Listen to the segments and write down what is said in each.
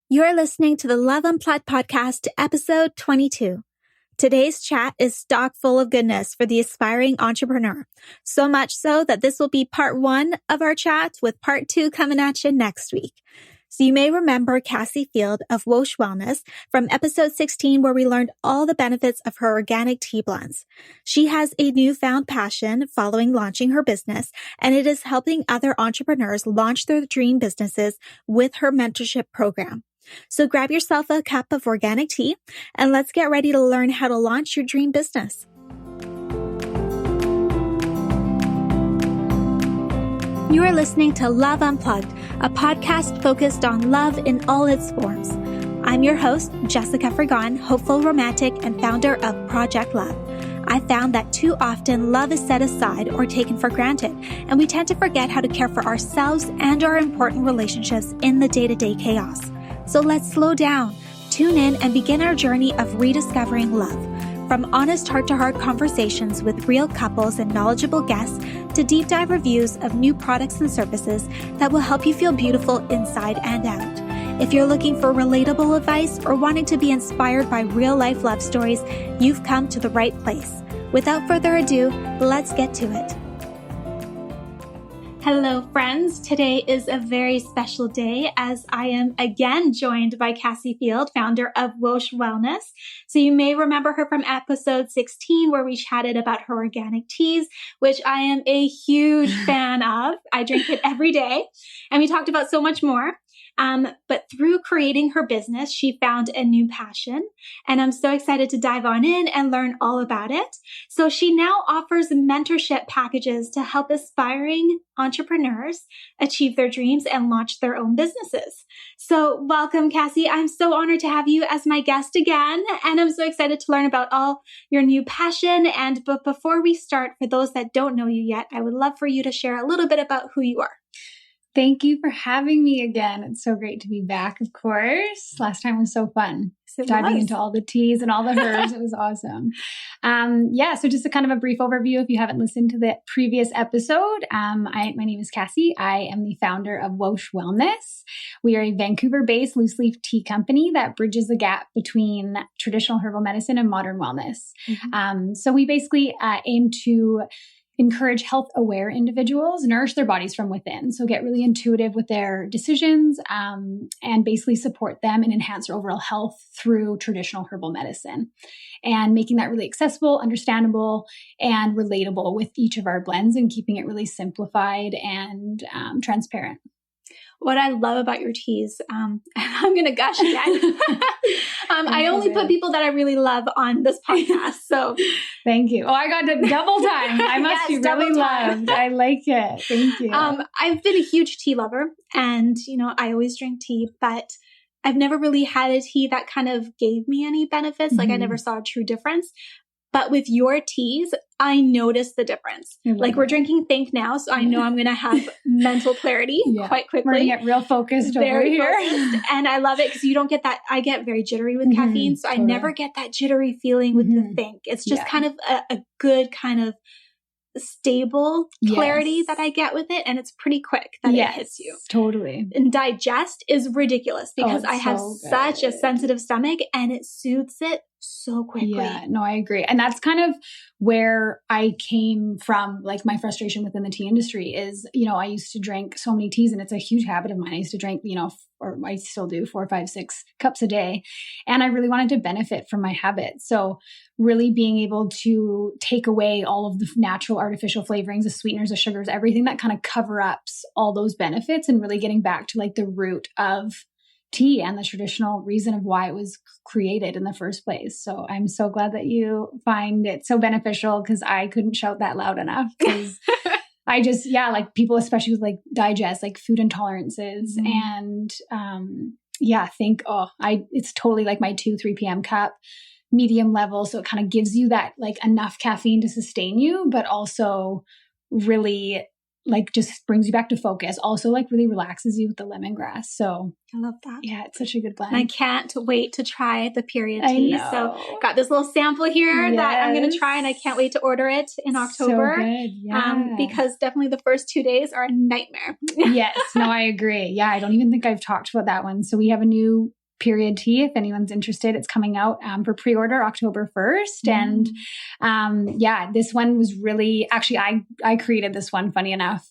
You're listening to the Love Unplugged podcast, episode 22. Today's chat is stock full of goodness for the aspiring entrepreneur. So much so that this will be part 1 of our chat, with part 2 coming at you next week. So you may remember Cassy Field of Woash Wellness from episode 16, where we learned all the benefits of her organic tea blends. She has a newfound passion following launching her business, and it is helping other entrepreneurs launch their dream businesses with her mentorship program. So grab yourself a cup of organic tea and let's get ready to learn how to launch your dream business. You are listening to Love Unplugged, a podcast focused on love in all its forms. I'm your host, Jessica Fergon, hopeful romantic and founder of Project Love. I found that too often love is set aside or taken for granted, and we tend to forget how to care for ourselves and our important relationships in the day-to-day chaos. So let's slow down, tune in, and begin our journey of rediscovering love. From honest heart-to-heart conversations with real couples and knowledgeable guests to deep dive reviews of new products and services that will help you feel beautiful inside and out. If you're looking for relatable advice or wanting to be inspired by real-life love stories, you've come to the right place. Without further ado, let's get to it. Hello, friends. Today is a very special day as I am again joined by Cassy Field, founder of Woash Wellness. So you may remember her from episode 16, where we chatted about her organic teas, which I am a huge fan of. I drink it every day, and we talked about so much more. But through creating her business, she found a new passion, and I'm so excited to dive on in and learn all about it. So she now offers mentorship packages to help aspiring entrepreneurs achieve their dreams and launch their own businesses. So welcome, Cassy. I'm so honored to have you as my guest again, and I'm so excited to learn about all your new passion. But before we start, for those that don't know you yet, I would love for you to share a little bit about who you are. Thank you for having me again. It's so great to be back, of course. Last time was so fun. Diving into all the teas and all the herbs. It was awesome. So just a kind of a brief overview if you haven't listened to the previous episode. My name is Cassy. I am the founder of Woash Wellness. We are a Vancouver-based loose leaf tea company that bridges the gap between traditional herbal medicine and modern wellness. Mm-hmm. So we basically aim to encourage health-aware individuals nourish their bodies from within. So get really intuitive with their decisions and basically support them and enhance their overall health through traditional herbal medicine. And making that really accessible, understandable, and relatable with each of our blends, and keeping it really simplified and transparent. What I love about your teas, I'm going to gush again. I only put people that I really love on this podcast. So thank you. Oh, I got the double time. I must be really loved. I like it. Thank you. I've been a huge tea lover, and, I always drink tea, but I've never really had a tea that kind of gave me any benefits. Mm-hmm. Like I never saw a true difference. But with your teas, I noticed the difference. Like we're drinking Think Now, so I know I'm going to have mental clarity quite quickly. We're going to get real focused over here. Focused. And I love it because you don't get that. I get very jittery with caffeine, so I never get that jittery feeling with the Think. It's just kind of a good kind of stable clarity that I get with it, and it's pretty quick that it hits you. Totally. And digest is ridiculous because I have such a sensitive stomach, and it soothes it so quickly. Yeah, no, I agree. And that's kind of where I came from, like my frustration within the tea industry is, I used to drink so many teas, and it's a huge habit of mine. I used to drink, or I still do 4, 5, 6 cups a day. And I really wanted to benefit from my habit. So really being able to take away all of the natural artificial flavorings, the sweeteners, the sugars, everything that kind of cover ups all those benefits, and really getting back to like the root of tea and the traditional reason of why it was created in the first place. So I'm so glad that you find it so beneficial, because I couldn't shout that loud enough. Because I just, like people, especially with like digest, like food intolerances and it's totally like my 2-3 p.m. cup, medium level. So it kind of gives you that like enough caffeine to sustain you, but also really like just brings you back to focus. Also like really relaxes you with the lemongrass. So I love that. Yeah, it's such a good blend. And I can't wait to try the period tea. So got this little sample here that I'm going to try, and I can't wait to order it in October. So good. Yeah. Because definitely the first 2 days are a nightmare. Yes. No, I agree. Yeah. I don't even think I've talked about that one. So we have a new period tea. If anyone's interested, it's coming out for pre-order October 1st. And this one was really, actually, I created this one, funny enough.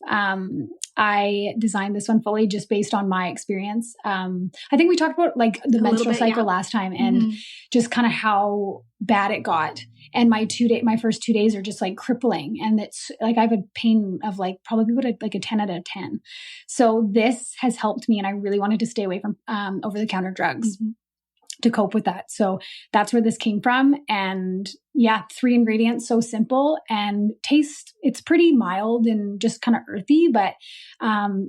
I designed this one fully just based on my experience. I think we talked about like the menstrual cycle last time and just kind of how bad it got. And my first 2 days are just like crippling. And it's like, I have a pain of like probably like a 10 out of 10. So this has helped me. And I really wanted to stay away from over-the-counter drugs to cope with that. So that's where this came from. And 3 ingredients, so simple, and taste, it's pretty mild and just kind of earthy, but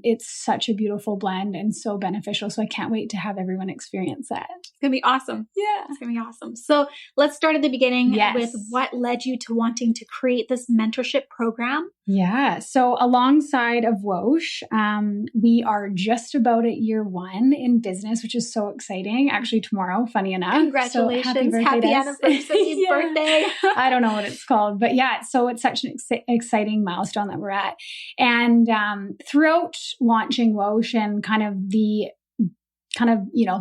it's such a beautiful blend and so beneficial. So I can't wait to have everyone experience that. It's going to be awesome. Yeah. It's going to be awesome. So let's start at the beginning with what led you to wanting to create this mentorship program. Yeah. So alongside of Woash, we are just about at year 1 in business, which is so exciting. Actually, tomorrow, funny enough. Congratulations. So happy anniversary, birthday. I don't know what it's called, but so it's such an exciting milestone that we're at. And throughout launching Woash and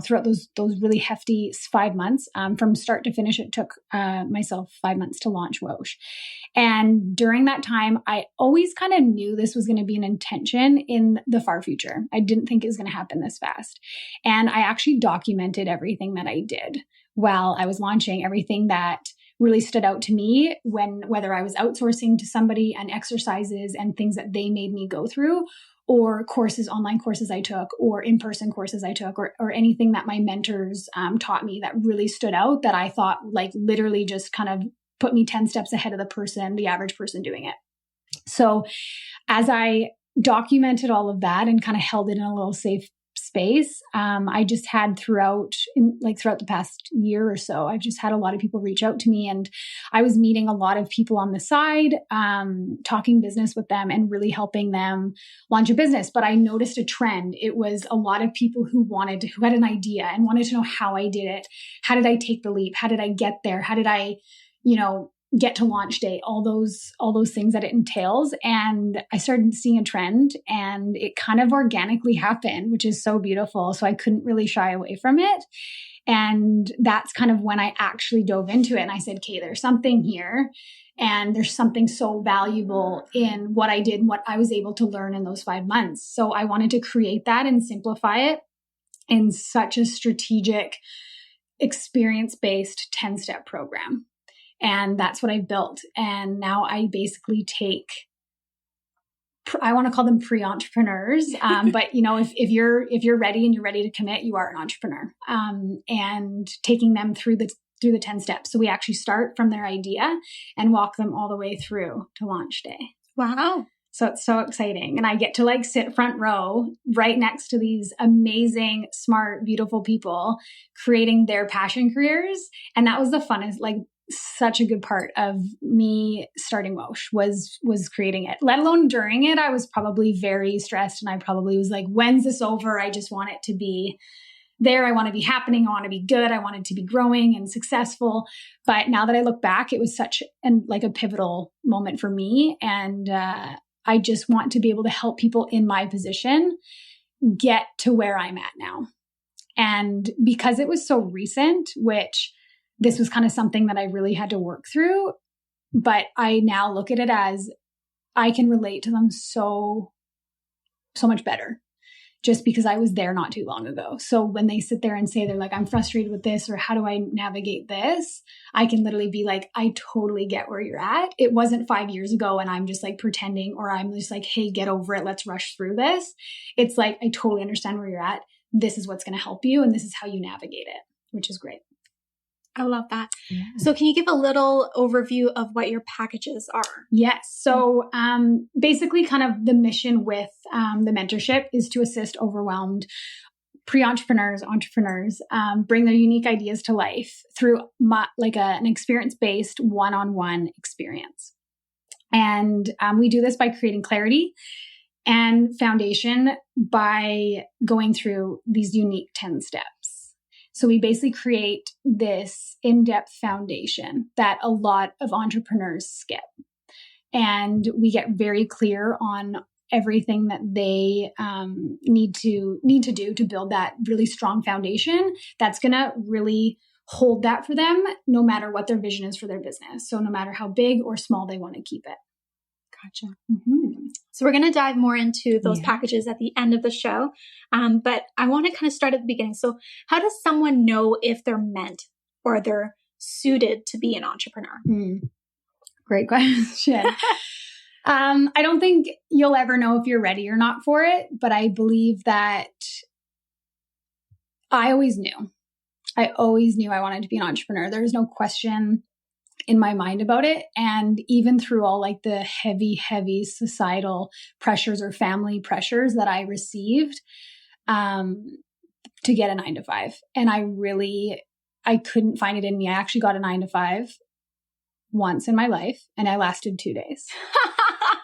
throughout those really hefty 5 months, from start to finish, it took myself 5 months to launch Woash. And during that time, I always kind of knew this was going to be an intention in the far future. I didn't think it was going to happen this fast. And I actually documented everything that I did while I was launching, everything that really stood out to me whether I was outsourcing to somebody and exercises and things that they made me go through, or online courses I took, or in-person courses I took, or anything that my mentors taught me that really stood out, that I thought like literally just kind of put me 10 steps ahead of the average person doing it. So as I documented all of that and kind of held it in a little safe space, I just had throughout the past year or so, I've just had a lot of people reach out to me, and I was meeting a lot of people on the side, talking business with them and really helping them launch a business. But I noticed a trend. It was a lot of people who had an idea and wanted to know how I did it. How did I take the leap? How did I get there? How did I, get to launch day, all those things that it entails. And I started seeing a trend, and it kind of organically happened, which is so beautiful. So I couldn't really shy away from it. And that's kind of when I actually dove into it. And I said, okay, there's something here. And there's something so valuable in what I did and what I was able to learn in those 5 months. So I wanted to create that and simplify it in such a strategic, experience-based 10-step program. And that's what I built. And now I basically I want to call them pre-entrepreneurs. But if you're ready and you're ready to commit, you are an entrepreneur. And taking them through the 10 steps. So we actually start from their idea and walk them all the way through to launch day. Wow. So it's so exciting. And I get to sit front row right next to these amazing, smart, beautiful people creating their passion careers. And that was the funnest, such a good part of me starting Woash was creating it, let alone during it. I was probably very stressed, and I probably was like, when's this over? I just want it to be there. I want to be happening. I want to be good. I want it to be growing and successful. But now that I look back, it was such a pivotal moment for me. And I just want to be able to help people in my position get to where I'm at now. And because it was so recent, which this was kind of something that I really had to work through, but I now look at it as I can relate to them so much better just because I was there not too long ago. So when they sit there and say, they're like, I'm frustrated with this, or how do I navigate this? I can literally be like, I totally get where you're at. It wasn't 5 years ago and I'm just pretending, or I'm just hey, get over it. Let's rush through this. It's I totally understand where you're at. This is what's going to help you. And this is how you navigate it, which is great. I love that. Yeah. So can you give a little overview of what your packages are? Yes. So basically kind of the mission with the mentorship is to assist overwhelmed pre-entrepreneurs, entrepreneurs, bring their unique ideas to life through an experience-based one-on-one experience. And we do this by creating clarity and foundation by going through these unique 10 steps. So we basically create this in-depth foundation that a lot of entrepreneurs skip. And we get very clear on everything that they need to do to build that really strong foundation that's going to really hold that for them, no matter what their vision is for their business. So no matter how big or small they want to keep it. Gotcha. Mm-hmm. So we're going to dive more into those packages at the end of the show. But I want to kind of start at the beginning. So how does someone know if they're meant or they're suited to be an entrepreneur? Great question. I don't think you'll ever know if you're ready or not for it, but I believe that I always knew I wanted to be an entrepreneur. There was no question in my mind about it. And even through all like the heavy societal pressures or family pressures that I received, to get a 9-to-5. And I couldn't find it in me. I actually got a 9-to-5 once in my life and I lasted 2 days.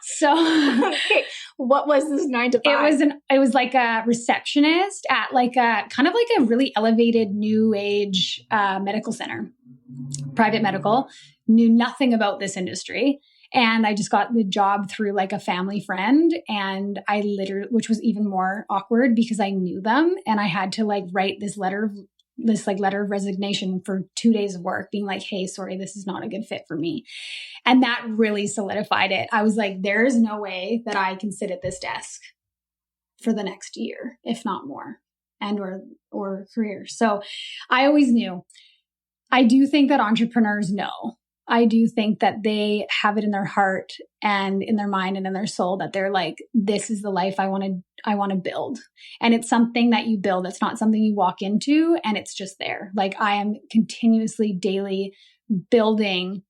So okay. What was this 9-to-5? It was like a receptionist at like a kind of like a really elevated new age medical center, private medical. Knew nothing about this industry. And I just got the job through like a family friend. And I literally, which was even more awkward because I knew them and I had to like write this letter of resignation for 2 days of work being like, hey, sorry, this is not a good fit for me. And that really solidified it. I was like, there is no way that I can sit at this desk for the next year, if not more, and or career. So I always knew. I do think that entrepreneurs know. I do think that they have it in their heart and in their mind and in their soul that they're like, this is the life I want to build. And it's something that you build. It's not something you walk into and it's just there. Like I am continuously daily building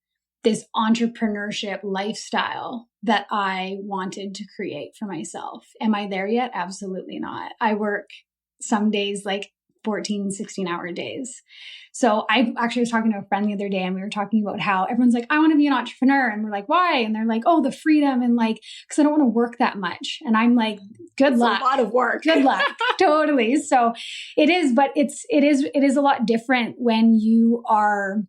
this entrepreneurship lifestyle that I wanted to create for myself. Am I there yet? Absolutely not. I work some days like 14, 16-hour days. So I actually was talking to a friend the other day and we were talking about how everyone's like, I want to be an entrepreneur. And we're like, why? And they're like, oh, the freedom and like, because I don't want to work that much. And I'm like, good luck. A lot of work. Good luck. Totally. So it is, but it is a lot different when you are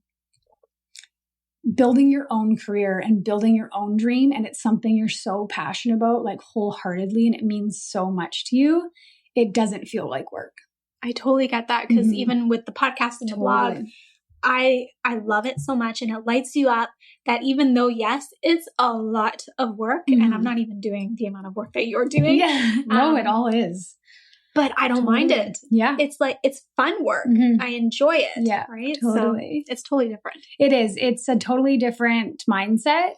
building your own career and building your own dream. And it's something you're so passionate about, like wholeheartedly, and it means so much to you. It doesn't feel like work. I totally get that because even with the podcast and the blog, I love it so much and it lights you up that even though, yes, it's a lot of work and I'm not even doing the amount of work that you're doing. Yeah, no, it all is. But I don't mind it. Yeah. It's like, it's fun work. I enjoy it. Yeah, right? Totally. So it's totally different. It is. It's a totally different mindset.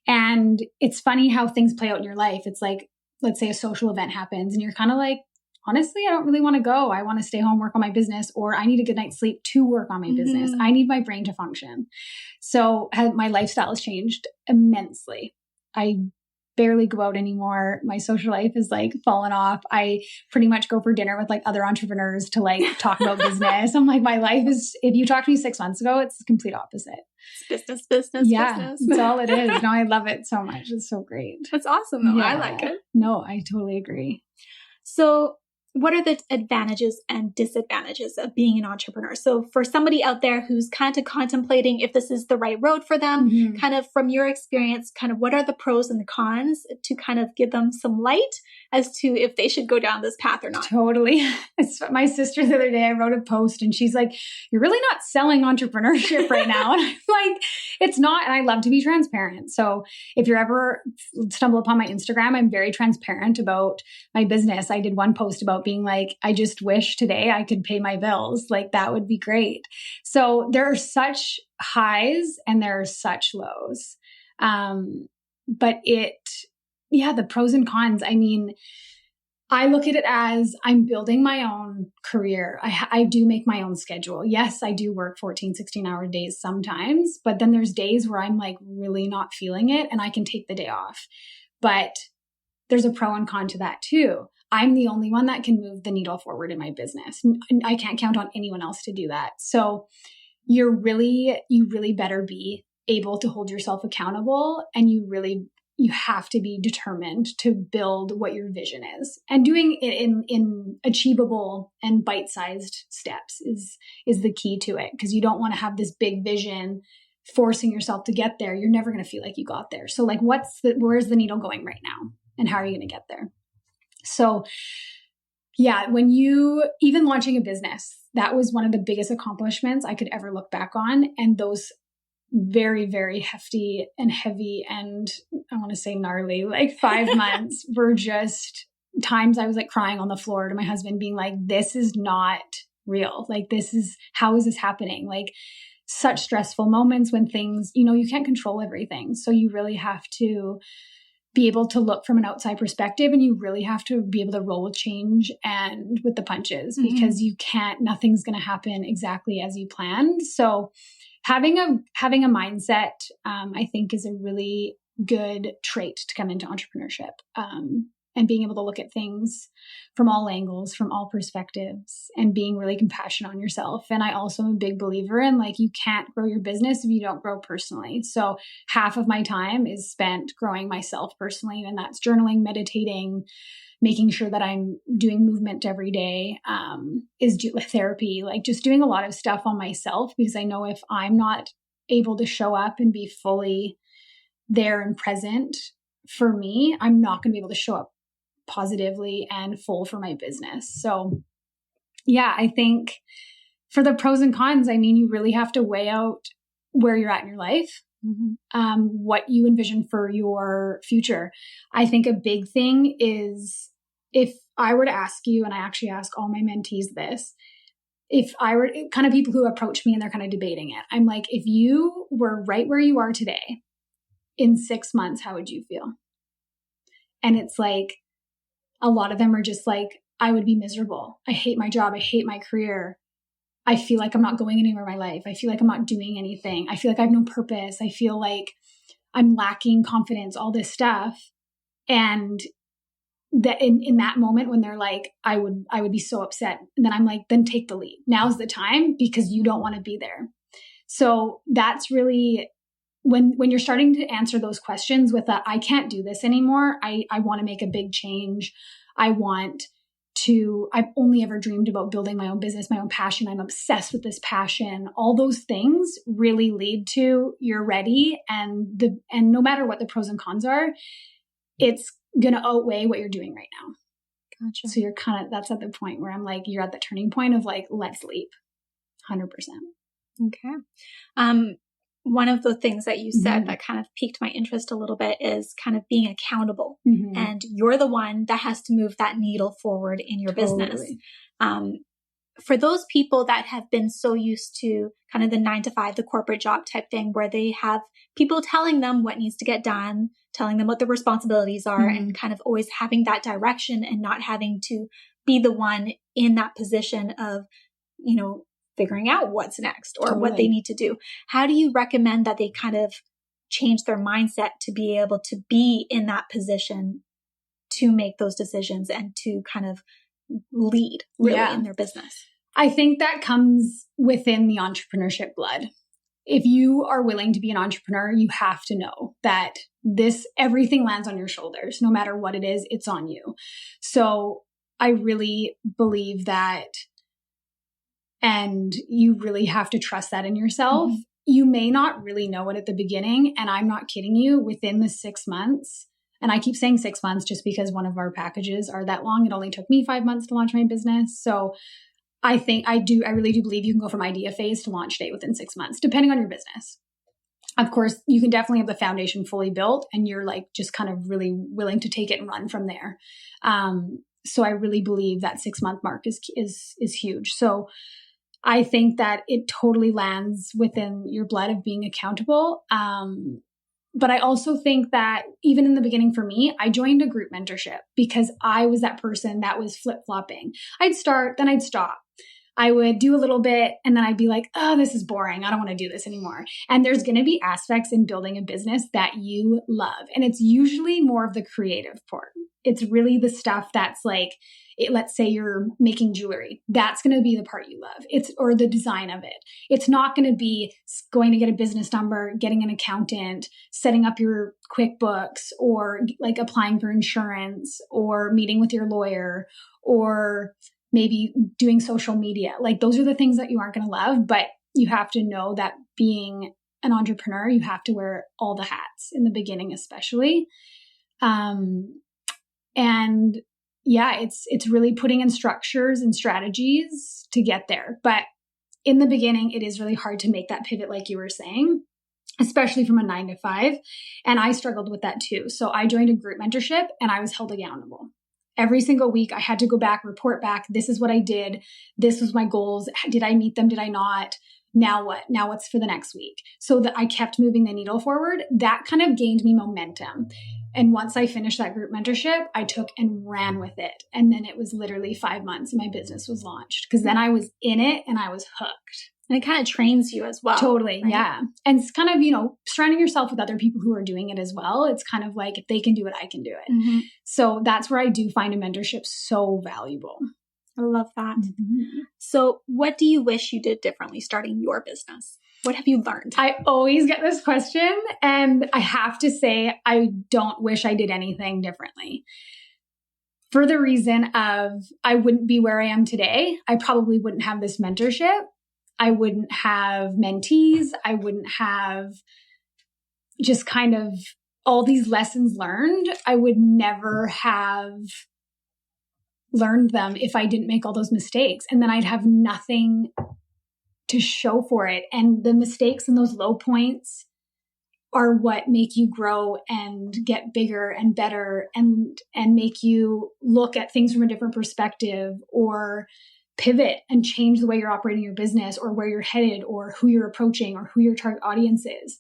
And it's funny how things play out in your life. It's like, let's say a social event happens and you're kind of like, honestly, I don't really want to go. I want to stay home, work on my business, or I need a good night's sleep to work on my business. I need my brain to function. So my lifestyle has changed immensely. I barely go out anymore. My social life is like fallen off. I pretty much go for dinner with like other entrepreneurs to like talk about business. I'm like, my life is, if you talked to me 6 months ago, it's the complete opposite. It's business. Yeah, that's all it is. No, I love it so much. It's so great. That's awesome though. Yeah. I like it. No, I totally agree. So what are the advantages and disadvantages of being an entrepreneur? So for somebody out there who's kind of contemplating if this is the right road for them, kind of from your experience, kind of what are the pros and the cons to kind of give them some light as to if they should go down this path or not? Totally. My sister the other day, I wrote a post and she's like, you're really not selling entrepreneurship right now. And I'm like, it's not. And I love to be transparent. So if you're ever stumble upon my Instagram, I'm very transparent about my business. I did one post about being like, I just wish today I could pay my bills. Like that would be great. So there are such highs and there are such lows. But the pros and cons, I mean, I look at it as I'm building my own career. I do make my own schedule. Yes, I do work 14, 16-hour days sometimes, but then there's days where I'm like really not feeling it and I can take the day off. But there's a pro and con to that too. I'm the only one that can move the needle forward in my business. I can't count on anyone else to do that. So you really better be able to hold yourself accountable, and you have to be determined to build what your vision is, and doing it in achievable and bite-sized steps is the key to it. Because you don't want to have this big vision forcing yourself to get there. You're never going to feel like you got there. So like, where's the needle going right now? and how are you going to get there? So yeah, when you, even launching a business, that was one of the biggest accomplishments I could ever look back on. And those very, very hefty and heavy and I want to say gnarly, like 5 months were just times I was like crying on the floor to my husband being like, this is not real. Like, how is this happening? Like, such stressful moments when things, you can't control everything. So you really have to be able to look from an outside perspective, and you really have to be able to roll with change and with the punches, because nothing's going to happen exactly as you planned. So having a mindset, I think, is a really good trait to come into entrepreneurship. And being able to look at things from all angles, from all perspectives, and being really compassionate on yourself. And I also am a big believer in, like, you can't grow your business if you don't grow personally. So half of my time is spent growing myself personally, and that's journaling, meditating, making sure that I'm doing movement every day, therapy, like just doing a lot of stuff on myself, because I know if I'm not able to show up and be fully there and present for me, I'm not going to be able to show up positively and full for my business. So yeah, I think for the pros and cons, I mean, you really have to weigh out where you're at in your life, what you envision for your future. I think a big thing is, if I were to ask you, and I actually ask all my mentees this, if I were kind of people who approach me and they're kind of debating it, I'm like, if you were right where you are today in 6 months, how would you feel? And it's like, a lot of them are just like, I would be miserable. I hate my job. I hate my career. I feel like I'm not going anywhere in my life. I feel like I'm not doing anything. I feel like I have no purpose. I feel like I'm lacking confidence, all this stuff. And that in that moment when they're like, I would be so upset. And then I'm like, then take the lead. Now's the time, because you don't want to be there. So that's really when you're starting to answer those questions with I can't do this anymore. I want to make a big change. I've only ever dreamed about building my own business, my own passion. I'm obsessed with this passion. All those things really lead to you're ready. And no matter what the pros and cons are, it's going to outweigh what you're doing right now. Gotcha. So you're that's at the point where I'm like, you're at the turning point of like, let's leap 100%. Okay. One of the things that you said that kind of piqued my interest a little bit is kind of being accountable. And you're the one that has to move that needle forward in your business. For those people that have been so used to kind of the 9 to 5, the corporate job type thing, where they have people telling them what needs to get done, telling them what the responsibilities are, and kind of always having that direction and not having to be the one in that position of, figuring out what's next or what they need to do. How do you recommend that they kind of change their mindset to be able to be in that position to make those decisions and to kind of lead really in their business? I think that comes within the entrepreneurship blood. If you are willing to be an entrepreneur, you have to know that everything lands on your shoulders. No matter what it is, it's on you. So I really believe that. And you really have to trust that in yourself. You may not really know it at the beginning. And I'm not kidding you, within the 6 months, and I keep saying 6 months just because one of our packages are that long. It only took me 5 months to launch my business. So I really do believe you can go from idea phase to launch date within 6 months, depending on your business. Of course, you can definitely have the foundation fully built and you're like just kind of really willing to take it and run from there. So I really believe that 6 month mark is huge. So I think that it totally lands within your blood of being accountable. But I also think that even in the beginning for me, I joined a group mentorship because I was that person that was flip-flopping. I'd start, then I'd stop. I would do a little bit and then I'd be like, oh, this is boring. I don't want to do this anymore. And there's going to be aspects in building a business that you love. And it's usually more of the creative part. It's really the stuff that's like, let's say you're making jewelry. That's going to be the part you love. Or the design of it. It's not going to be going to get a business number, getting an accountant, setting up your QuickBooks, or like applying for insurance, or meeting with your lawyer, or maybe doing social media. Like those are the things that you aren't going to love, but you have to know that being an entrepreneur, you have to wear all the hats in the beginning, especially. And yeah, it's really putting in structures and strategies to get there. But in the beginning, it is really hard to make that pivot, like you were saying, especially from a 9 to 5. And I struggled with that too. So I joined a group mentorship and I was held accountable. Every single week, I had to go back, report back. This is what I did. This was my goals. Did I meet them? Did I not? Now what? Now what's for the next week? So that I kept moving the needle forward. That kind of gained me momentum. And once I finished that group mentorship, I took and ran with it. And then it was literally 5 months and my business was launched because then I was in it and I was hooked. And it kind of trains you as well. Totally. Right? Yeah. And it's kind of, surrounding yourself with other people who are doing it as well. It's kind of like, if they can do it, I can do it. Mm-hmm. So that's where I do find a mentorship so valuable. I love that. Mm-hmm. So what do you wish you did differently starting your business? What have you learned? I always get this question, and I have to say, I don't wish I did anything differently. For the reason of I wouldn't be where I am today. I probably wouldn't have this mentorship. I wouldn't have mentees. I wouldn't have just kind of all these lessons learned. I would never have learned them if I didn't make all those mistakes. And then I'd have nothing to show for it. And the mistakes and those low points are what make you grow and get bigger and better and make you look at things from a different perspective or pivot and change the way you're operating your business or where you're headed or who you're approaching or who your target audience is.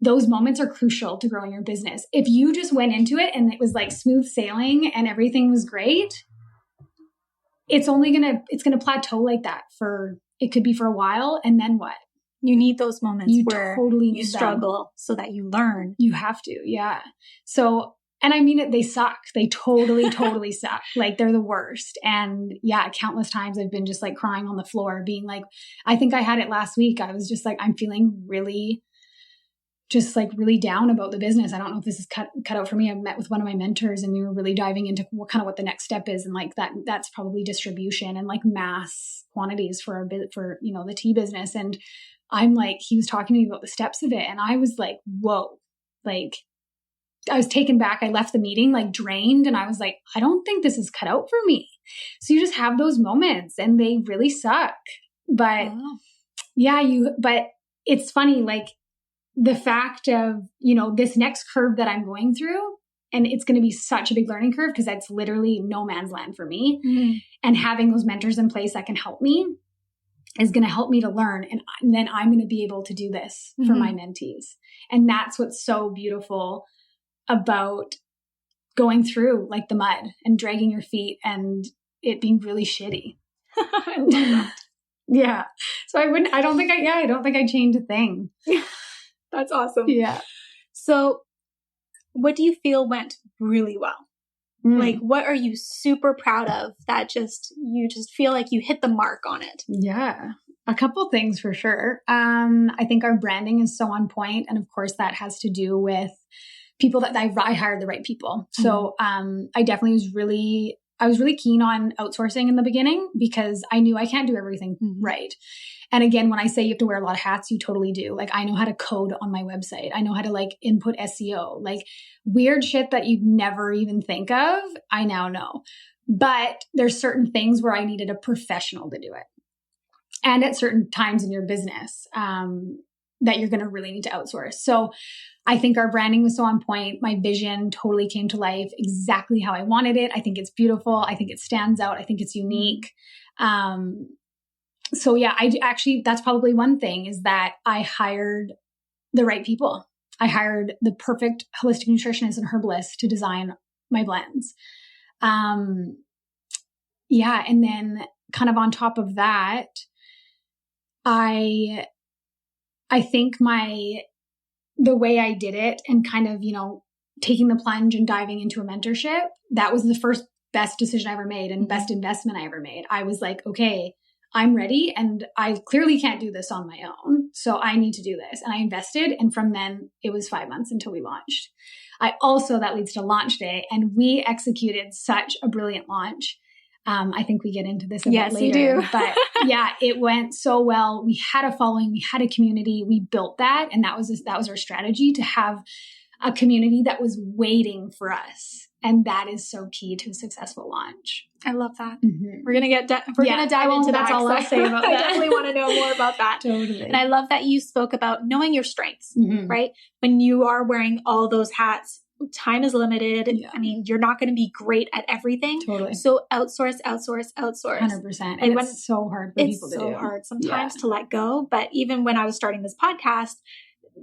Those moments are crucial to growing your business. If you just went into it and it was like smooth sailing and everything was great, it's going to plateau like that it could be for a while. And then what? You need those moments where totally you struggle so that you learn. You have to. Yeah. So, and I mean it, they suck. They totally, totally suck. Like they're the worst. And yeah, countless times I've been just like crying on the floor being like, I think I had it last week. I was just like, I'm feeling really down about the business. I don't know if this is cut out for me. I met with one of my mentors and we were really diving into what the next step is. And like that's probably distribution and like mass quantities for the tea business. And I'm like, he was talking to me about the steps of it. And I was like, whoa, like I was taken back. I left the meeting like drained and I was like, I don't think this is cut out for me. So you just have those moments and they really suck. But but it's funny, like, the fact of, this next curve that I'm going through, and it's going to be such a big learning curve because that's literally no man's land for me. Mm-hmm. And having those mentors in place that can help me is going to help me to learn. And then I'm going to be able to do this for my mentees. And that's what's so beautiful about going through like the mud and dragging your feet and it being really shitty. I love that. Yeah. So I don't think I changed a thing. That's awesome. Yeah. So what do you feel went really well? Like, what are you super proud of that you just feel like you hit the mark on it? Yeah. A couple things for sure. I think our branding is so on point. And of course that has to do with people that I hired the right people. Mm-hmm. So, I definitely was really keen on outsourcing in the beginning because I knew I can't do everything right. And again, when I say you have to wear a lot of hats, you totally do. Like I know how to code on my website. I know how to like input SEO, like weird shit that you'd never even think of. I now know, but there's certain things where I needed a professional to do it. And at certain times in your business, that you're going to really need to outsource. So I think our branding was so on point. My vision totally came to life exactly how I wanted it. I think it's beautiful. I think it stands out. I think it's unique. So yeah, that's probably one thing is that I hired the right people. I hired the perfect holistic nutritionist and herbalist to design my blends. Yeah. And then kind of on top of that, I think the way I did it and kind of, taking the plunge and diving into a mentorship, that was the first best decision I ever made and best investment I ever made. I was like, okay, I'm ready and I clearly can't do this on my own. So I need to do this. And I invested. And from then it was 5 months until we launched. That leads to launch day. And we executed such a brilliant launch. I think we get into this a bit later. Yes, you do. But yeah, it went so well. We had a following, we had a community, we built that. And that was our strategy, to have a community that was waiting for us And that is so key to a successful launch. I love that. Mm-hmm. We're gonna dive into that. That's all I'll say about that. I definitely want to know more about that. Totally. And I love that you spoke about knowing your strengths, right? When you are wearing all those hats, time is limited. Yeah. I mean, you're not going to be great at everything. Totally. So outsource. 100%. And it's so hard for people to do. It's so hard sometimes to let go. But even when I was starting this podcast,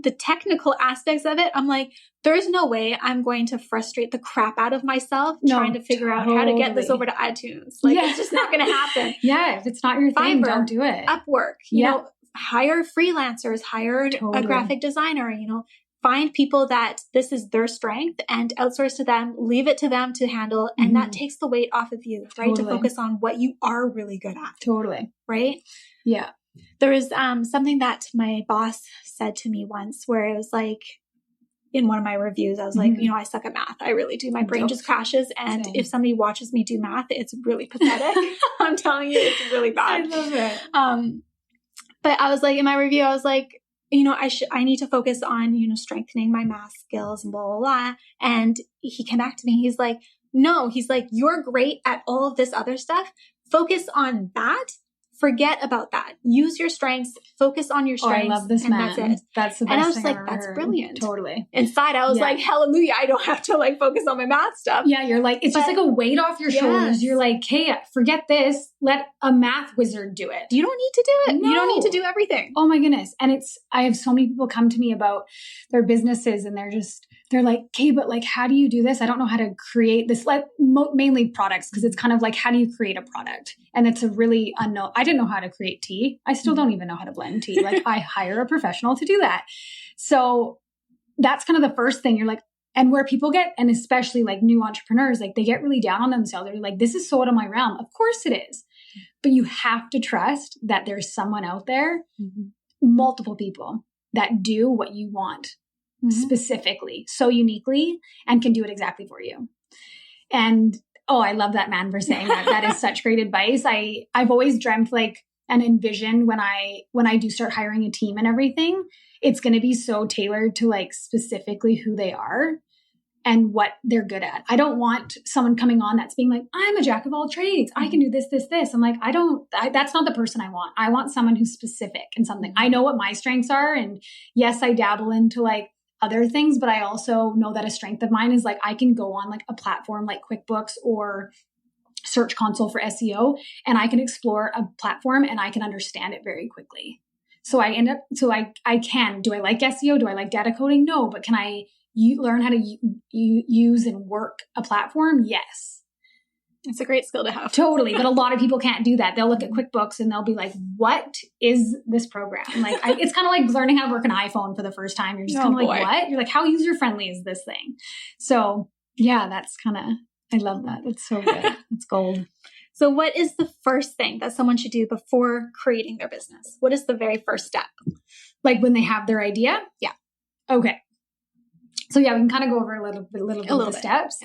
the technical aspects of it, I'm like, there's no way I'm going to frustrate the crap out of myself trying to figure out how to get this over to iTunes. Like, it's just not going to happen. If it's not your thing, don't do it. Upwork, you know, hire freelancers, hire a graphic designer, you know, find people that this is their strength and outsource to them, leave it to them to handle. And that takes the weight off of you, right? To focus on what you are really good at. Totally. Right? Yeah. There was something that my boss said to me once where it was like, in one of my reviews, I was like, you know, I suck at math. I really do. My brain just crashes. And if somebody watches me do math, it's really pathetic. I'm telling you, it's really bad. I love it. But I was like, in my review, I was like, you know, I need to focus on, you know, strengthening my math skills and blah, blah, blah. And he came back to me. He's like, no, he's like, you're great at all of this other stuff. Focus on that. Forget about that. Use your strengths. Focus on your strengths. I love this, man. That's it. That's the best thing. And I was thing like, I've that's heard. Brilliant. Totally. Inside, I was like, hallelujah. I don't have to like focus on my math stuff. Yeah, you're like, it's just like a weight off your shoulders. You're like, hey, forget this. Let a math wizard do it. You don't need to do it. No. You don't need to do everything. Oh my goodness. And I have so many people come to me about their businesses and they're like, okay, but like, how do you do this? I don't know how to create this, like mainly products. Cause it's kind of like, how do you create a product? And it's a really unknown. I didn't know how to create tea. I still don't even know how to blend tea. Like I hire a professional to do that. So that's kind of the first thing you're like, and where people get, and especially like new entrepreneurs, like they get really down on themselves. They're like, this is so out of my realm. Of course it is. But you have to trust that there's someone out there, multiple people that do what you want specifically, so uniquely, and can do it exactly for you. And I love that, man, for saying that. That is such great advice. I've always dreamt like and envisioned when I do start hiring a team and everything, it's going to be so tailored to like specifically who they are and what they're good at. I don't want someone coming on that's being like, I'm a jack of all trades. I can do this, this, this. I'm like, that's not the person I want. I want someone who's specific in something. I know what my strengths are. And yes, I dabble into like other things, but I also know that a strength of mine is like, I can go on like a platform like QuickBooks or Search Console for SEO, and I can explore a platform and I can understand it very quickly. So I can, do I like SEO? Do I like data coding? No, but can I learn how to use and work a platform? Yes. It's a great skill to have. Totally. But a lot of people can't do that. They'll look at QuickBooks and they'll be like, what is this program? Like, it's kind of like learning how to work an iPhone for the first time. You're just kind of like, what? You're like, how user-friendly is this thing? So yeah, that's kind of, I love that. It's so good. It's gold. So what is the first thing that someone should do before creating their business? What is the very first step? Like when they have their idea? Yeah. Okay. So yeah, we can kind of go over a little bit of the steps.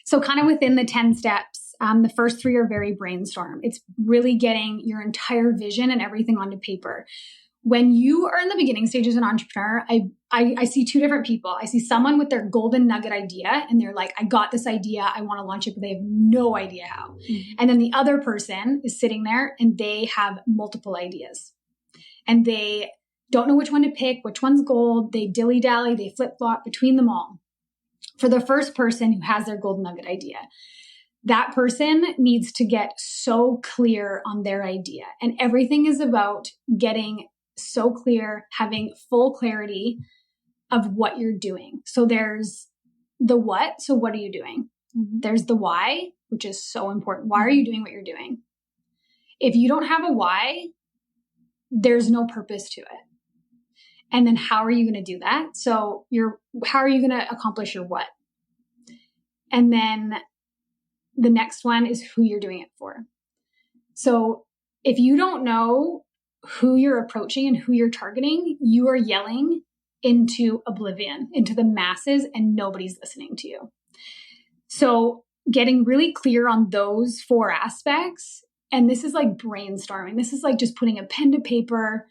So kind of within the 10 steps, the first 3 are very brainstorm. It's really getting your entire vision and everything onto paper. When you are in the beginning stages as an entrepreneur, I see 2 different people. I see someone with their golden nugget idea and they're like, I got this idea. I want to launch it, but they have no idea how. Mm-hmm. And then the other person is sitting there and they have multiple ideas and they don't know which one to pick, which one's gold. They dilly-dally, they flip-flop between them all. For the first person who has their golden nugget idea, that person needs to get so clear on their idea. And everything is about getting so clear, having full clarity of what you're doing. So there's the what. So what are you doing? Mm-hmm. There's the why, which is so important. Why are you doing what you're doing? If you don't have a why, there's no purpose to it. And then how are you going to do that? So how are you going to accomplish your what? And then the next one is who you're doing it for. So if you don't know who you're approaching and who you're targeting, you are yelling into oblivion, into the masses, and nobody's listening to you. So getting really clear on those 4 aspects, and this is like brainstorming. This is like just putting a pen to paper,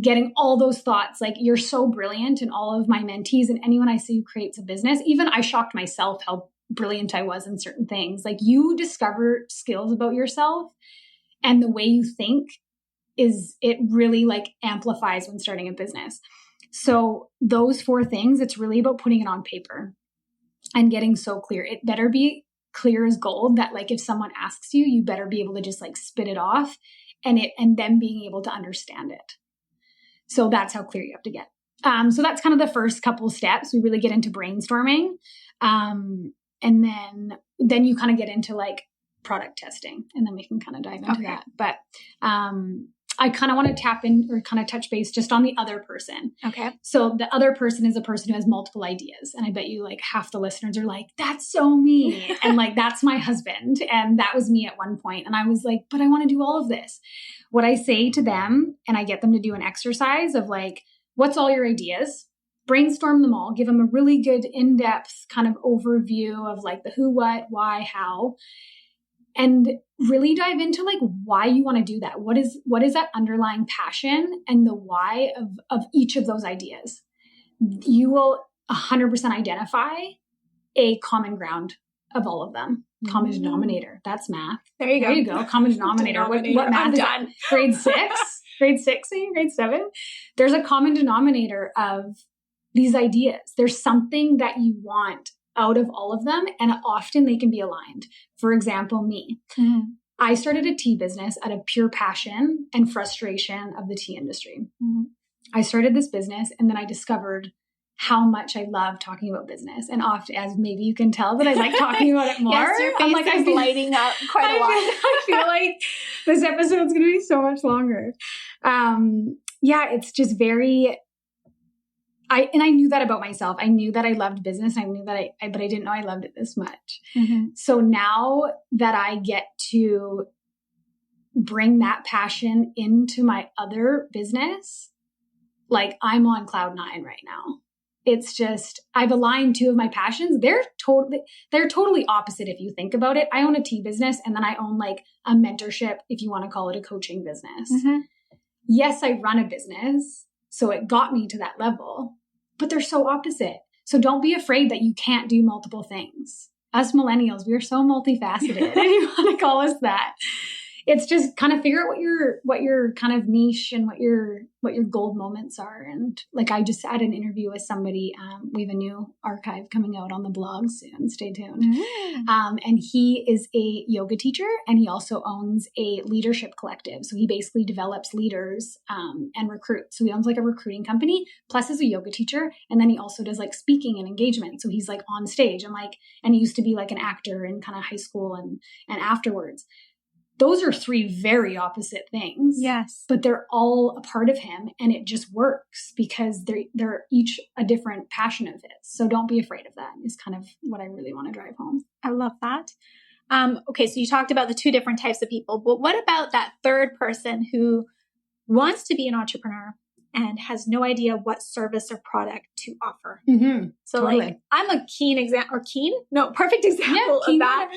getting all those thoughts. Like, you're so brilliant, and all of my mentees and anyone I see who creates a business, even I shocked myself how brilliant I was in certain things. Like you discover skills about yourself and the way you think it really like amplifies when starting a business. So those 4 things, it's really about putting it on paper and getting so clear. It better be clear as gold that like if someone asks you, you better be able to just like spit it off and them being able to understand it. So that's how clear you have to get. So that's kind of the first couple steps. We really get into brainstorming. And then you kind of get into like product testing, and then we can kind of dive into that. But I kind of want to tap in or kind of touch base just on the other person. Okay. So the other person is a person who has multiple ideas. And I bet you like half the listeners are like, that's so me. And like, that's my husband. And that was me at one point. And I was like, but I want to do all of this. What I say to them, and I get them to do an exercise of like, what's all your ideas? Brainstorm them all, give them a really good in-depth kind of overview of like the who, what, why, how, and really dive into like why you want to do that. What is that underlying passion and the why of each of those ideas? You will 100% identify a common ground of all of them. Common denominator. That's math. There you go. There you go. Common denominator. What math is that? Grade 6? Grade 6? Grade 7? There's a common denominator of these ideas. There's something that you want out of all of them, and often they can be aligned. For example, me. Mm-hmm. I started a tea business out of pure passion and frustration of the tea industry. Mm-hmm. I started this business, and then I discovered how much I love talking about business. And often, as maybe you can tell that I like talking about it more. Yes, your face is lighting up quite a lot. I feel like this episode's going to be so much longer. It's just very... I knew that about myself. I knew that I loved business. I knew that but I didn't know I loved it this much. Mm-hmm. So now that I get to bring that passion into my other business, like I'm on cloud 9 right now. It's just, I've aligned 2 of my passions. They're totally opposite if you think about it. I own a tea business, and then I own like a mentorship, if you want to call it a coaching business. Mm-hmm. Yes, I run a business. So it got me to that level, but they're so opposite. So don't be afraid that you can't do multiple things. Us millennials, we are so multifaceted. If you want to call us that. It's just kind of figure out what your kind of niche and what your gold moments are. And like I just had an interview with somebody. We have a new archive coming out on the blog soon. Stay tuned. Mm. And he is a yoga teacher, and he also owns a leadership collective. So he basically develops leaders and recruits. So he owns like a recruiting company, plus is a yoga teacher. And then he also does like speaking and engagement. So he's like on stage and he used to be like an actor in kind of high school and afterwards. Those are 3 very opposite things. Yes. But they're all a part of him, and it just works because they're each a different passion of his. So don't be afraid of that is kind of what I really want to drive home. I love that. Okay, so you talked about the 2 different types of people, but what about that third person who wants to be an entrepreneur and has no idea what service or product to offer? Mm-hmm. So totally. Like I'm a perfect example of that,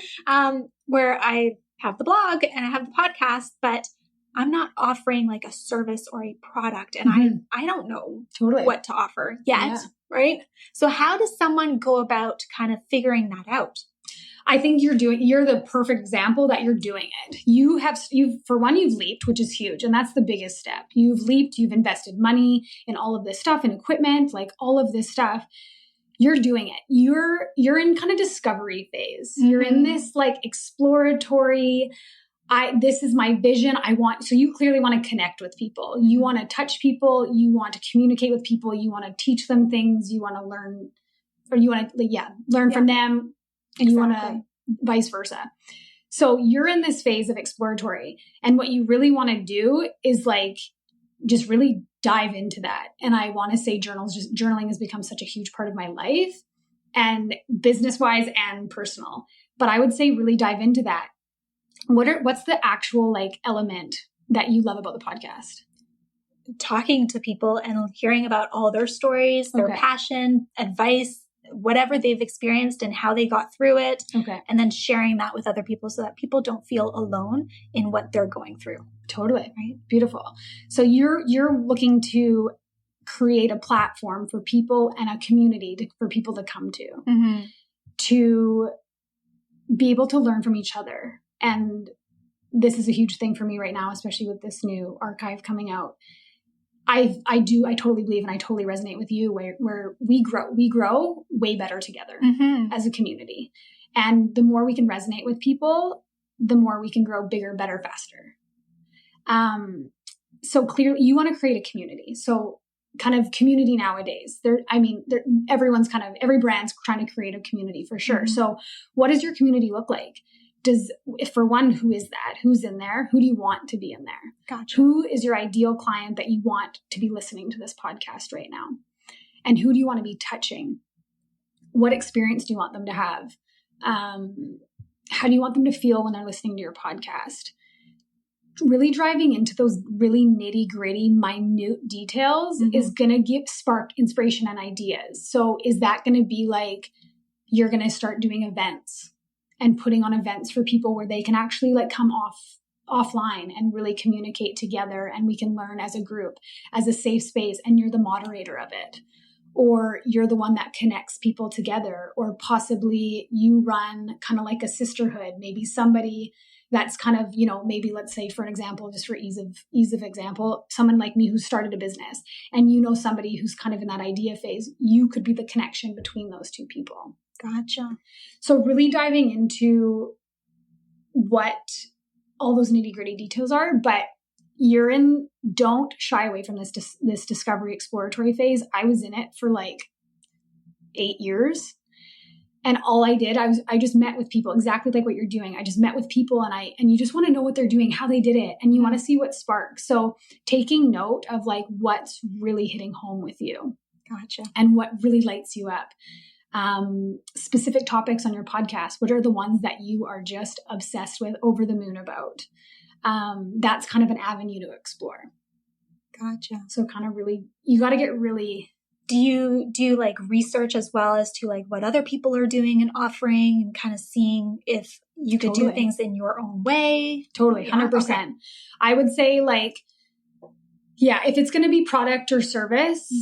where I have the blog and I have the podcast, but I'm not offering like a service or a product, and mm-hmm. I don't know what to offer yet, right? So how does someone go about kind of figuring that out? I think you're the perfect example that you're doing it. You've leaped, which is huge. And that's the biggest step. You've leaped, you've invested money in all of this stuff and equipment, like all of this stuff. You're doing it. You're in kind of discovery phase. Mm-hmm. You're in this like exploratory, this is my vision. So you clearly want to connect with people. You want to touch people. You want to communicate with people. You want to teach them things. You want to learn, or you want to learn from them, and you want to vice versa. So you're in this phase of exploratory. And what you really want to do is like, just really dive into that. And I want to say journaling has become such a huge part of my life, and business-wise and personal. But I would say really dive into that. What's the actual like element that you love about the podcast? Talking to people and hearing about all their stories, their passion, advice, whatever they've experienced and how they got through it. Okay. And then sharing that with other people so that people don't feel alone in what they're going through. Totally. Right. Beautiful. So you're looking to create a platform for people and a community for people to come to, mm-hmm. to be able to learn from each other. And this is a huge thing for me right now, especially with this new archive coming out. I totally believe, and I totally resonate with you, where we grow way better together as a community. And the more we can resonate with people, the more we can grow bigger, better, faster. So clearly you want to create a community. So kind of community nowadays, everyone's every brand's trying to create a community for sure. So what does your community look like? For one, who is that? Who's in there? Who do you want to be in there? Gotcha. Who is your ideal client that you want to be listening to this podcast right now? And who do you want to be touching? What experience do you want them to have? How do you want them to feel when they're listening to your podcast? Really driving into those really nitty gritty, minute details is going to spark inspiration and ideas. So is that going to be like, you're going to start doing events and putting on events for people where they can actually like come offline and really communicate together, and we can learn as a group, as a safe space, and you're the moderator of it, or you're the one that connects people together, or possibly you run kind of like a sisterhood, maybe somebody that's kind of, maybe let's say for an example, just for ease of example, someone like me who started a business, and somebody who's kind of in that idea phase, you could be the connection between those two people. Gotcha. So really diving into what all those nitty gritty details are, but don't shy away from this discovery exploratory phase. I was in it for like 8 years. And all I did, I just met with people exactly like what you're doing. I just met with people, and you just want to know what they're doing, how they did it. And you want to see what sparks. So taking note of like what's really hitting home with you. Gotcha. And what really lights you up. Specific topics on your podcast. What are the ones that you are just obsessed with, over the moon about? That's kind of an avenue to explore. Gotcha. So kind of really, you got to get really... Do you do like research as well as to like what other people are doing and offering, and kind of seeing if you could do things in your own way? Totally. 100%. Okay. I would say like, if it's going to be product or service.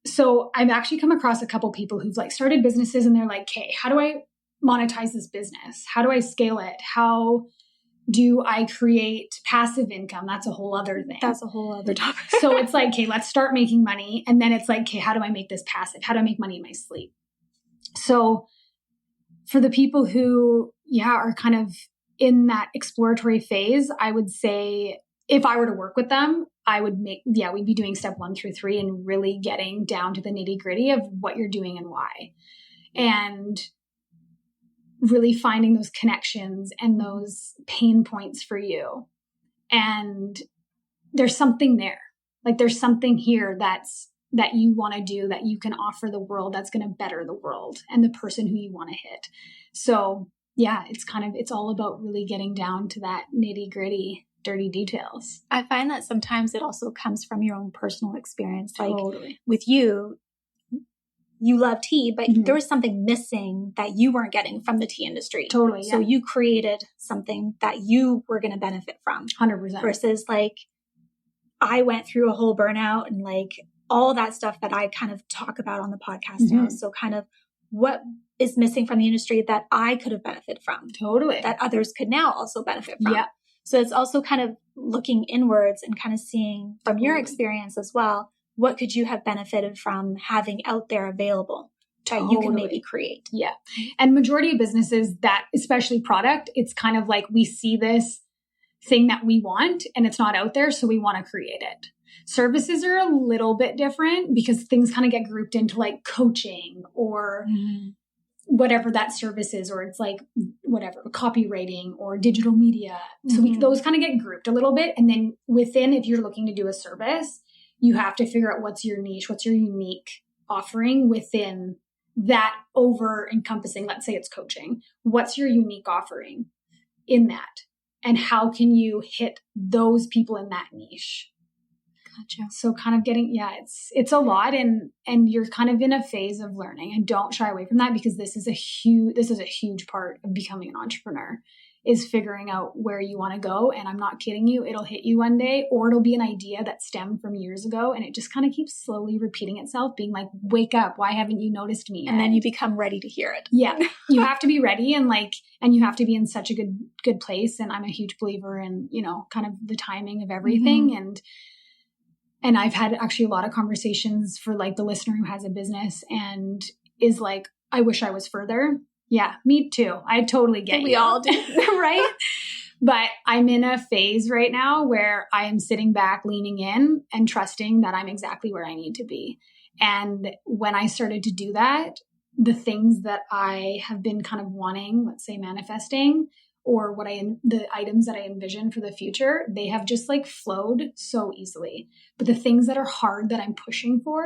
So I've actually come across a couple people who've like started businesses, and they're like, okay, how do I monetize this business? How do I scale it? How do I create passive income? That's a whole other thing. That's a whole other topic. So it's like, okay, let's start making money. And then it's like, okay, how do I make this passive? How do I make money in my sleep? So for the people who, are kind of in that exploratory phase, I would say if I were to work with them, we'd be doing step 1 through 3 and really getting down to the nitty gritty of what you're doing and why. And really finding those connections and those pain points for you. And there's something there. Like there's something here that you want to do, that you can offer the world, that's going to better the world and the person who you want to hit. So it's all about really getting down to that nitty gritty, dirty details. I find that sometimes it also comes from your own personal experience. Like totally. With you love tea, but there was something missing that you weren't getting from the tea industry. Totally. So you created something that you were going to benefit from. 100%. Versus like, I went through a whole burnout and like all that stuff that I kind of talk about on the podcast now. So kind of what is missing from the industry that I could have benefited from. Totally. That others could now also benefit from. Yeah. So it's also kind of looking inwards and kind of seeing from your experience as well, what could you have benefited from having out there available that you can maybe create? Yeah. And majority of businesses that, especially product, it's kind of like we see this thing that we want and it's not out there, so we want to create it. Services are a little bit different because things kind of get grouped into like coaching or whatever that service is, or it's like whatever, copywriting or digital media. So those kind of get grouped a little bit. And then within, if you're looking to do a service, you have to figure out what's your niche, what's your unique offering within that over encompassing, let's say it's coaching. What's your unique offering in that? And how can you hit those people in that niche? Gotcha. So kind of getting, it's a lot, and you're kind of in a phase of learning, and don't shy away from that, because this is a huge part of becoming an entrepreneur, is figuring out where you want to go. And I'm not kidding you, it'll hit you one day, or it'll be an idea that stemmed from years ago. And it just kind of keeps slowly repeating itself, being like, wake up, why haven't you noticed me yet? And then you become ready to hear it. Yeah. You have to be ready, and you have to be in such a good place. And I'm a huge believer in, kind of the timing of everything. And I've had actually a lot of conversations for like the listener who has a business and is like, I wish I was further. Yeah, me too. I totally get you. We all do. Right? But I'm in a phase right now where I am sitting back, leaning in and trusting that I'm exactly where I need to be. And when I started to do that, the things that I have been kind of wanting, let's say manifesting, or the items that I envision for the future, they have just like flowed so easily. But the things that are hard that I'm pushing for,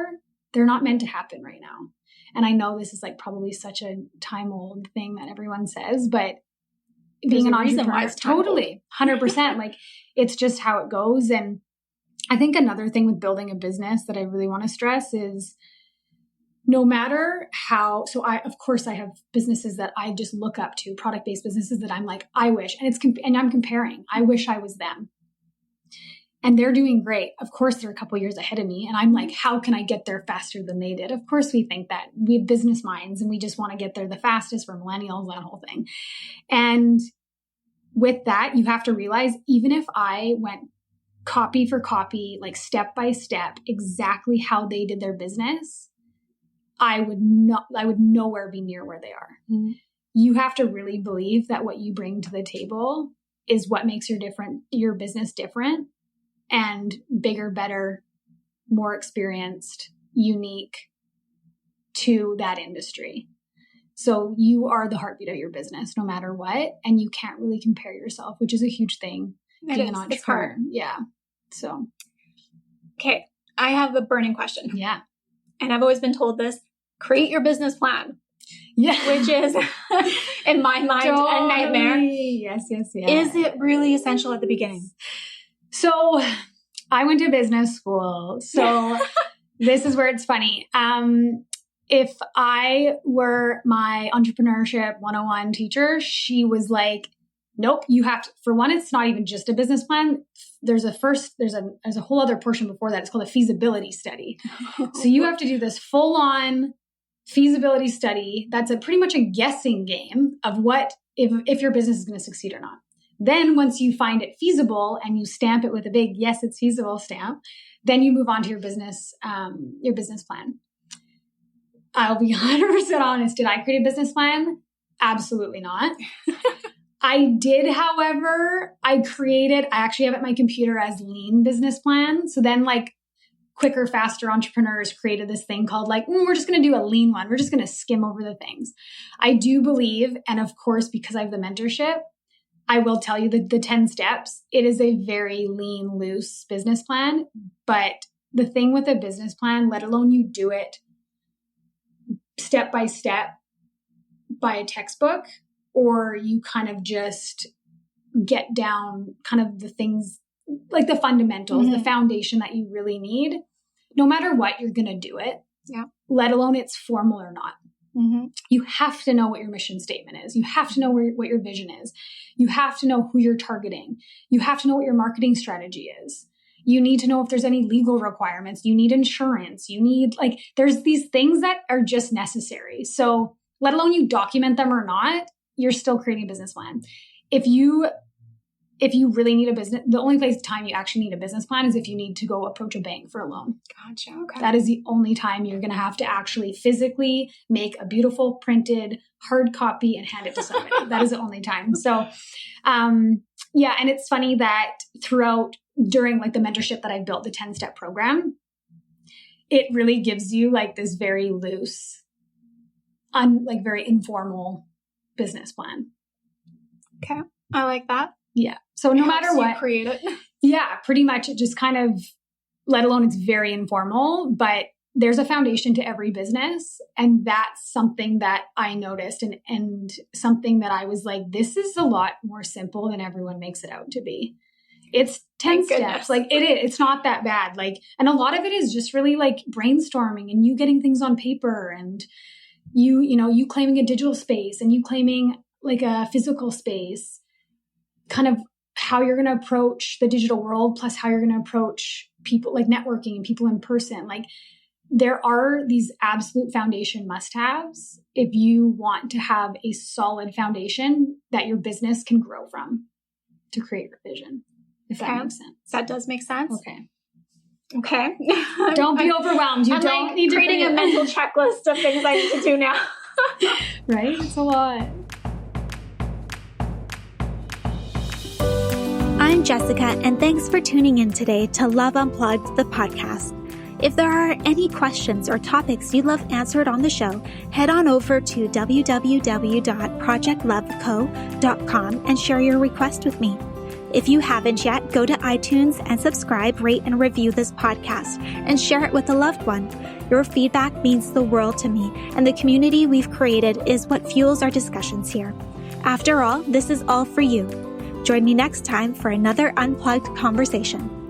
they're not meant to happen right now. And I know this is like probably such a time old thing that everyone says, but being an entrepreneur, totally 100%, like it's just how it goes. And I think another thing with building a business that I really want to stress is no matter how, of course I have businesses that I just look up to, product-based businesses that I'm like, I wish, and I'm comparing, I wish I was them. And they're doing great. Of course, they're a couple years ahead of me. And I'm like, how can I get there faster than they did? Of course, we think that. We have business minds and we just want to get there the fastest for millennials, that whole thing. And with that, you have to realize, even if I went copy for copy, like step by step, exactly how they did their business, I would nowhere be near where they are. Mm-hmm. You have to really believe that what you bring to the table is what makes your business different and bigger, better, more experienced, unique to that industry. So you are the heartbeat of your business no matter what. And you can't really compare yourself, which is a huge thing. Being an entrepreneur. Yeah. So. Okay. I have a burning question. Yeah. And I've always been told this, create your business plan. Yeah. Which is, in my mind, a nightmare. Yes. Is it really essential at the beginning? So I went to business school. So this is where it's funny. If I were my entrepreneurship 101 teacher, she was like, nope, you have to, for one, it's not even just a business plan. There's a whole other portion before that. It's called a feasibility study. So you have to do this full on feasibility study. That's pretty much a guessing game of what, if your business is going to succeed or not. Then once you find it feasible and you stamp it with a big, yes, it's feasible stamp, then you move on to your business plan. I'll be 100% honest. Did I create a business plan? Absolutely not. I did, however, I actually have it at my computer as lean business plan. So then like quicker, faster entrepreneurs created this thing called like, we're just going to do a lean one. We're just going to skim over the things. I do believe, and of course, because I have the mentorship, I will tell you the 10 steps. It is a very lean, loose business plan. But the thing with a business plan, let alone you do it step by step by a textbook, or you kind of just get down kind of the things like the fundamentals, the foundation that you really need, no matter what, you're going to do it. Yeah. Let alone it's formal or not. Mm-hmm. You have to know what your mission statement is. You have to know what your vision is. You have to know who you're targeting. You have to know what your marketing strategy is. You need to know if there's any legal requirements. You need insurance. You need there's these things that are just necessary. So let alone you document them or not, you're still creating a business plan. If you really need a business, the only time you actually need a business plan is if you need to go approach a bank for a loan. Gotcha. Okay. That is the only time you're going to have to actually physically make a beautiful printed hard copy and hand it to somebody. That is the only time. So, yeah. And it's funny that during the mentorship that I built, the 10-step program, it really gives you this very loose, very informal business plan. Okay. I like that. Yeah. So no matter what, create it. Yeah, pretty much it just kind of, let alone it's very informal, but there's a foundation to every business. And that's something that I noticed and something that I was like, this is a lot more simple than everyone makes it out to be. It's 10 steps. It is. It's not that bad. And a lot of it is just really brainstorming and you getting things on paper and you claiming a digital space and you claiming a physical space. kind of how you're going to approach the digital world, plus how you're going to approach people, like networking and people in person. Like, there are these absolute foundation must-haves if you want to have a solid foundation that your business can grow from to create your vision, if that makes sense. That does make sense. Okay. Don't be overwhelmed. You don't need to creating a mental checklist of things I need to do now. Right? It's a lot. I'm Jessica, and thanks for tuning in today to Love Unplugged, the podcast. If there are any questions or topics you'd love answered on the show, head on over to www.projectloveco.com and share your request with me. If you haven't yet, go to iTunes and subscribe, rate, and review this podcast and share it with a loved one. Your feedback means the world to me, and the community we've created is what fuels our discussions here. After all, this is all for you. Join me next time for another unplugged conversation.